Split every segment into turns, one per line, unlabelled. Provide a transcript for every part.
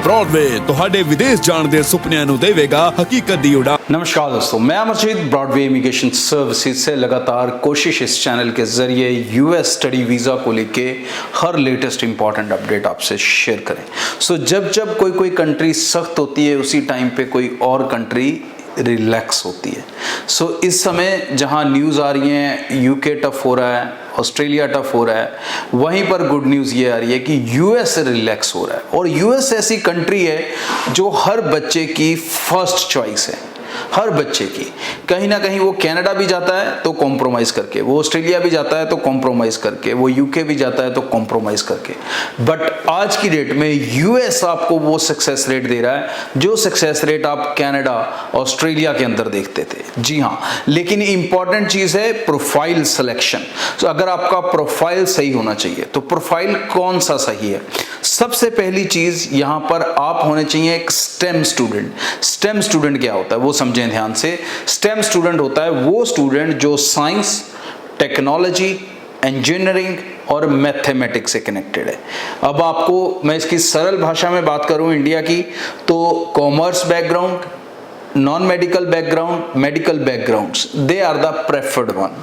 Broadway ਤੁਹਾਡੇ विदेश जाਣ ਦੇ ਸੁਪਨਿਆਂ ਨੂੰ ਦੇਵੇਗਾ हकीकत ਦੀ उड़ान।
नमस्कार दोस्तों, मैं अमरजीत ब्रॉडवे इमिग्रेशन सर्विसेज से लगातार कोशिश इस चैनल के जरिए यूएस स्टडी वीज़ा को लेके हर लेटेस्ट इंपॉर्टेंट अपडेट आपसे शेयर करें। जब कोई कंट्री सख्त होती है उसी टाइम पे कोई और कंट्री रिलैक्स होती है। इस समय जहां न्यूज़ आ रही है यूके टफ हो रहा है, ऑस्ट्रेलिया टफ हो रहा है, वहीं पर गुड न्यूज़ ये आ रही है कि यूएस रिलैक्स हो रहा है। और यूएस ऐसी कंट्री है जो हर बच्चे की फर्स्ट चॉइस है, हर बच्चे की। कहीं ना कहीं वो कनाडा भी जाता है तो कॉम्प्रोमाइज़ करके, वो ऑस्ट्रेलिया भी जाता है तो कॉम्प्रोमाइज़ करके, वो यूके भी जाता है तो कॉम्प्रोमाइज़ करके। बट आज की डेट में यूएस आपको वो सक्सेस रेट दे रहा है जो सक्सेस रेट आप कनाडा, ऑस्ट्रेलिया के अंदर देखते थे। जी हाँ, लेकिन इंपॉर्टेंट चीज़ है प्रोफाइल सिलेक्शन। अगर आपका प्रोफाइल सही होना चाहिए तो प्रोफाइल कौन सा सही है? सबसे पहली चीज़ यहाँ पर आप होने चाहिए एक स्टेम स्टूडेंट। स्टेम स्टूडेंट क्या होता है वो समझें ध्यान से। स्टेम स्टूडेंट होता है वो स्टूडेंट जो साइंस, टेक्नोलॉजी, इंजीनियरिंग और मैथमेटिक्स से कनेक्टेड है। अब आपको मैं इसकी सरल भाषा में बात करूं इंडिया की, तो commerce background, non medical background, medical backgrounds, they are the preferred one.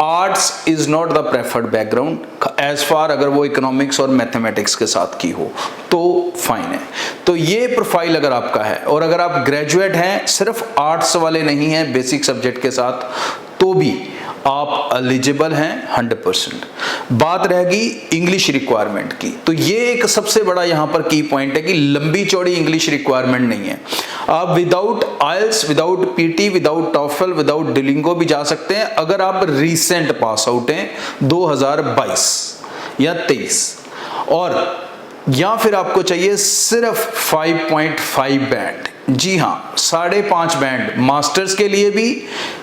Arts is not the preferred background as far अगर वो इकोनॉमिक्स और मैथमेटिक्स के साथ की हो तो फाइन है। तो ये प्रोफाइल अगर आपका है और अगर आप ग्रेजुएट हैं, सिर्फ आर्ट्स वाले नहीं हैं बेसिक सब्जेक्ट के साथ, तो भी आप एलिजिबल हैं 100%। बात रहेगी इंग्लिश रिक्वायरमेंट की, तो ये एक सबसे बड़ा यहाँ पर की पॉइंट है कि लंबी चौड़ी इंग्लिश रिक्वायरमेंट नहीं है। आप without IELTS, without PT, without TOEFL, without Duolingo भी जा सकते हैं अगर आप रीसेंट पास आउट हैं 2022 या 23, और या फिर आपको चाहिए सिर्फ 5.5 बैंड। जी हाँ, 5.5 बैंड मास्टर्स के लिए भी,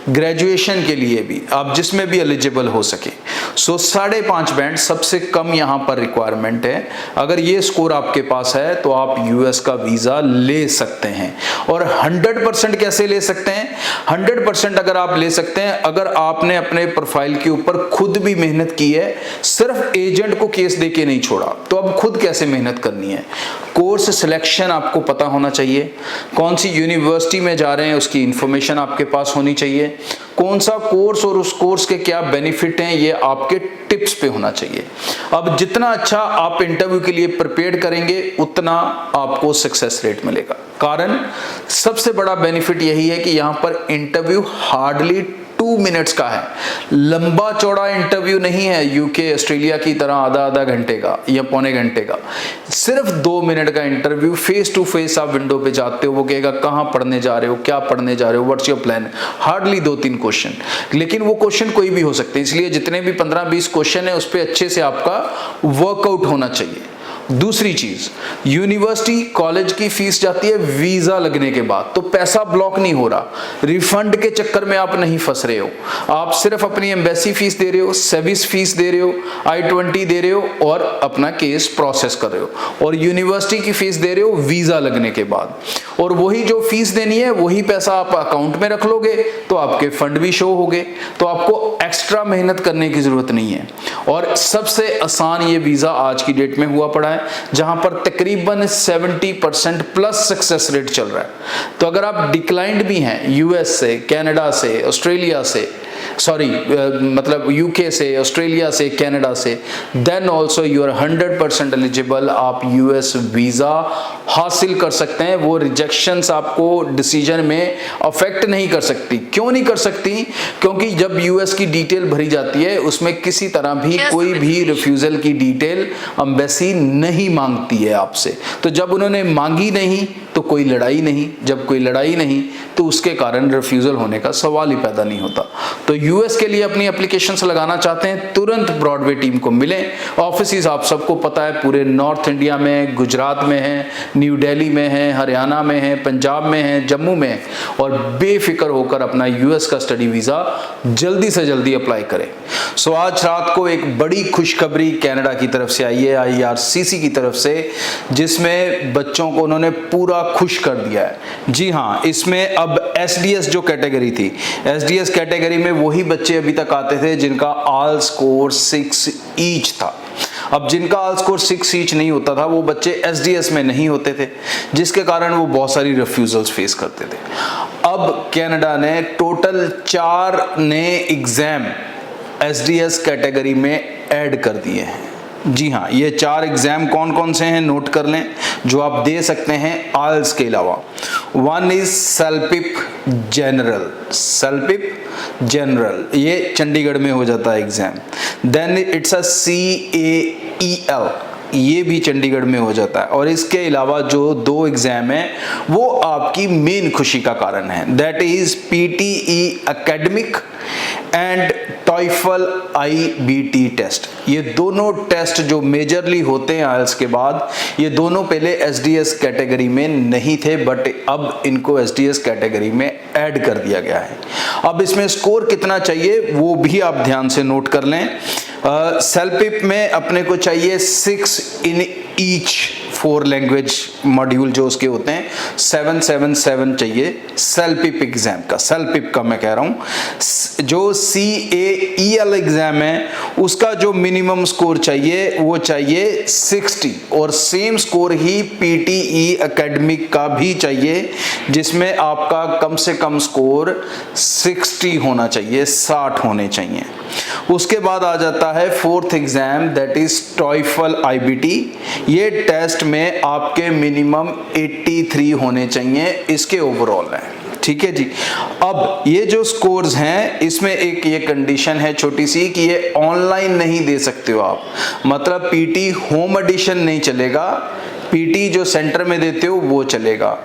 ग्रेजुएशन के लिए भी, आप जिसमें भी एलिजिबल हो सके। 5.5 बैंड सबसे कम यहाँ पर रिक्वायरमेंट है। अगर ये स्कोर आपके पास है तो आप यूएस का वीज़ा ले सकते हैं। और 100% कैसे ले सकते हैं? 100% अगर आप ले सकते हैं अगर आपने अपने प्रोफाइल के ऊपर खुद भी मेहनत की है, सिर्फ एजेंट को केस दे के नहीं छोड़ा। तो अब खुद कैसे मेहनत करनी है? कोर्स सिलेक्शन आपको पता होना चाहिए, कौन सी यूनिवर्सिटी में जा रहे हैं उसकी इंफॉर्मेशन आपके पास होनी चाहिए, कौन सा कोर्स और उस कोर्स के क्या बेनिफिट हैं ये आपके टिप्स पे होना चाहिए। अब जितना अच्छा आप इंटरव्यू के लिए प्रिपेयर करेंगे उतना आपको सक्सेस रेट मिलेगा। कारण सबसे बड़ा बेनिफिट यही है कि यहाँ पर इंटरव्यू हार्डली 2 मिनट्स का है, लंबा चौड़ा इंटरव्यू नहीं है यूके ऑस्ट्रेलिया की तरह आधा घंटे का या पौने घंटे का। सिर्फ 2 मिनट का इंटरव्यू, फेस टू फेस आप विंडो पे जाते हो, वो कहेगा कहाँ पढ़ने जा रहे हो, क्या पढ़ने जा रहे हो, what's your plan. Hardly 2-3 question, लेकिन वो क्वेश्चन कोई भी हो सकते हैं, इसलिए जितने भी 15-20 क्वेश्चन है उस पर अच्छे से आपका वर्कआउट होना चाहिए। दूसरी चीज, यूनिवर्सिटी कॉलेज की फीस जाती है वीजा लगने के बाद, तो पैसा ब्लॉक नहीं हो रहा, रिफंड के चक्कर में आप नहीं फंस रहे हो। आप सिर्फ अपनी एम्बेसी फीस दे रहे हो, सर्विस फीस दे रहे हो, I-20 दे रहे हो और अपना केस प्रोसेस कर रहे हो, और यूनिवर्सिटी की फीस दे रहे हो वीजा लगने के बाद। और वही जो फीस देनी है वही पैसा आप अकाउंट में रख लोगे तो आपके फंड भी शो हो गए, तो आपको एक्स्ट्रा मेहनत करने की जरूरत नहीं है। और सबसे आसान ये वीजा आज की डेट में हुआ पड़ा है जहां पर तकरीबन 70% प्लस सक्सेस रेट चल रहा है। तो अगर आप डिक्लाइंड भी हैं यूएस से, कनाडा से, ऑस्ट्रेलिया से, मतलब यूके से, ऑस्ट्रेलिया से, कनाडा से, then also you are 100% eligible. आप यूएस वीज़ा हासिल कर सकते हैं। वो रिजेक्शंस आपको डिसीजन में अफेक्ट नहीं कर सकती। क्यों नहीं कर सकती? क्योंकि जब यूएस की डिटेल भरी जाती है उसमें किसी तरह भी कोई भी रिफ्यूजल की डिटेल एम्बेसी नहीं मांगती है आपसे। तो जब उन्होंने मांगी नहीं तो कोई लड़ाई नहीं, जब कोई लड़ाई नहीं तो उसके कारण रिफ्यूजल होने का सवाल ही पैदा नहीं होता। तो यूएस के लिए अपनी एप्लीकेशंस लगाना चाहते हैं, तुरंत ब्रॉडवे टीम को मिलें। ऑफिसेज आप सबको पता है पूरे नॉर्थ इंडिया में, गुजरात में है, न्यू दिल्ली में है, हरियाणा में है, पंजाब में है, जम्मू में है, और बेफिक्र होकर अपना यूएस का स्टडी वीज़ा जल्दी से जल्दी अप्लाई करें। आज रात को एक बड़ी खुशखबरी कनाडा की तरफ से आई है, IRCC की तरफ से, जिसमें बच्चों को उन्होंने पूरा खुश कर दिया है। जी हाँ, इसमें अब SDS जो कैटेगरी थी, SDS कैटेगरी में वही बच्चे अभी तक आते थे जिनका ऑल स्कोर 6 ईच था। अब जिनका आल स्कोर 6 ईच नहीं होता था वो बच्चे एसडीएस में नहीं होते थे, जिसके कारण वो बहुत सारी रिफ्यूजल्स फेस करते थे। अब कनाडा ने टोटल 4 नए एग्जाम एसडीएस कैटेगरी में ऐड कर दिए हैं। जी हाँ, ये 4 एग्जाम कौन कौन से हैं नोट कर लें, जो आप दे सकते हैं आल्स के अलावा। 1 इज सेल्पिप जनरल, ये चंडीगढ़ में हो जाता है exam. Then it's a CAEL, ये भी चंडीगढ़ में हो जाता है। और इसके अलावा जो 2 एग्जाम है वो आपकी मेन खुशी का कारण है, that is PTE academic and TOEFL IBT test. ये दोनों टेस्ट जो मेजरली होते हैं आइल्स के बाद, ये दोनों पहले एसडीएस कैटेगरी में नहीं थे, बट अब इनको एसडीएस कैटेगरी में ऐड कर दिया गया है। अब इसमें स्कोर कितना चाहिए वो भी आप ध्यान से नोट कर लें। सेल्पिप में अपने को चाहिए 6 इन ईच 4 लैंग्वेज मॉड्यूल जो उसके होते हैं, 777 चाहिए सेल्पिप एग्जाम का। सेल्पिप का मैं कह रहा हूं। जो CAEL एग्जाम है उसका जो मिनिमम स्कोर चाहिए वो चाहिए 60, और सेम स्कोर ही PTE एकेडमिक का भी चाहिए, जिसमें आपका कम से कम स्कोर 60 होना चाहिए, 60 होने चाहिए। उसके बाद आ जाता है 4th exam, that is TOEFL IBT। ये टेस्ट में आपके मिनिमम 83 होने चाहिए, इसके ओवरऑल है। ठीक है जी। अब ये जो स्कोर्स हैं इसमें एक ये कंडीशन है छोटी सी कि ये ऑनलाइन नहीं दे सकते हो आप, मतलब PT होम एडिशन नहीं चलेगा, PT जो सेंटर में देते हो वो चलेगा।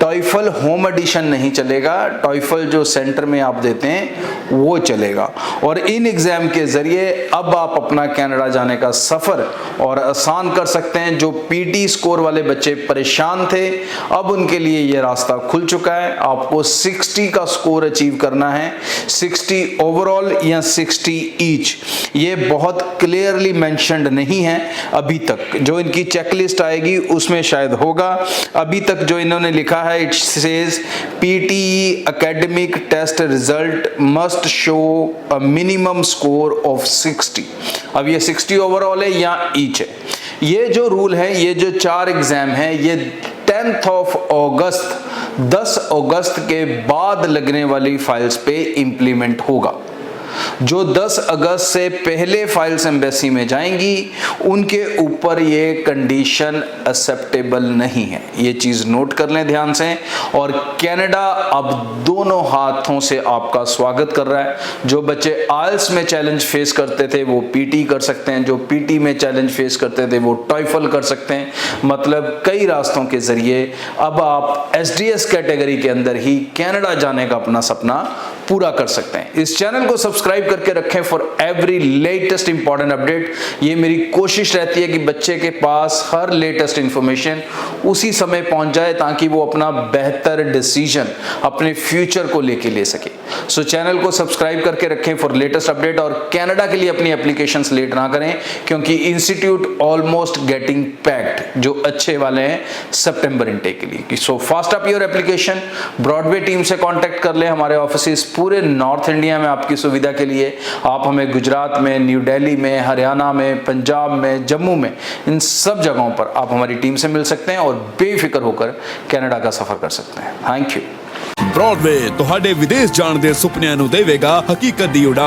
टॉइफल होम एडिशन नहीं चलेगा, टॉइफल जो सेंटर में आप देते हैं वो चलेगा। और इन एग्जाम के जरिए अब आप अपना कनाडा जाने का सफर और आसान कर सकते हैं। जो PT स्कोर वाले बच्चे परेशान थे, अब उनके लिए ये रास्ता खुल चुका है। आपको 60 का स्कोर अचीव करना है, 60 ओवरऑल या 60 ईच। ये बहुत क्लियरली मेंशन्ड नहीं है अभी तक, जो इनकी चेकलिस्ट आएगी उसमें शायद होगा। अभी तक जो इन्होंने लिखा है, it says PTE academic test result must show a minimum score of 60। अब ये 60 ओवरऑल है या ईच है। ये जो रूल है, ये जो 4 एग्जाम है, ये 10th ऑफ अगस्त 10 अगस्त के बाद लगने वाली फाइल्स पे इंप्लीमेंट होगा। जो 10 अगस्त से पहले फाइल्स एम्बेसी में जाएंगी उनके ऊपर ये कंडीशन एक्सेप्टेबल नहीं है, ये चीज नोट कर लें ध्यान से। और कनाडा अब दोनों हाथों से आपका स्वागत कर रहा है। जो बच्चे आइल्स में चैलेंज फेस करते थे वो PT कर सकते हैं, जो PT में चैलेंज फेस करते थे वो टॉइफल कर सकते हैं। मतलब कई रास्तों के जरिए अब आप SDS कैटेगरी के अंदर ही कनाडा जाने का अपना सपना पूरा कर सकते हैं। इस चैनल को सब्सक्राइब करके रखें for every latest important update. ये मेरी कोशिश रहती है कि बच्चे के पास हर लेटेस्ट इंफॉर्मेशन उसी समय पहुंच जाए, ताकि वो अपना बेहतर डिसीजन अपने फ्यूचर को लेके ले सके। सो चैनल को सब्सक्राइब करके रखें फॉर लेटेस्ट अपडेट, और कनाडा के लिए अपनी एप्लीकेशंस लेट ना करें, क्योंकि इंस्टीट्यूट ऑलमोस्ट गेटिंग पैक्ड, जो अच्छे वाले हैं सितंबर इनटेक के लिए। So fast up your application. Broadway team से कांटेक्ट कर लें, हमारे ऑफिस पूरे नॉर्थ इंडिया में आपकी सुविधा के लिए। आप हमें गुजरात में, न्यू दिल्ली में, हरियाणा में, पंजाब में, जम्मू में, इन सब जगहों पर आप हमारी टीम से मिल सकते हैं और बेफिक्र होकर कनाडा का सफर कर सकते हैं। Thank you.
ब्रॉडवे ਤੁਹਾਡੇ ਵਿਦੇਸ਼ ਜਾਣ ਦੇ ਸੁਪਨਿਆਂ ਨੂੰ ਦੇਵੇਗਾ ਹਕੀਕਤ ਦੀ ਉਡਾਨ।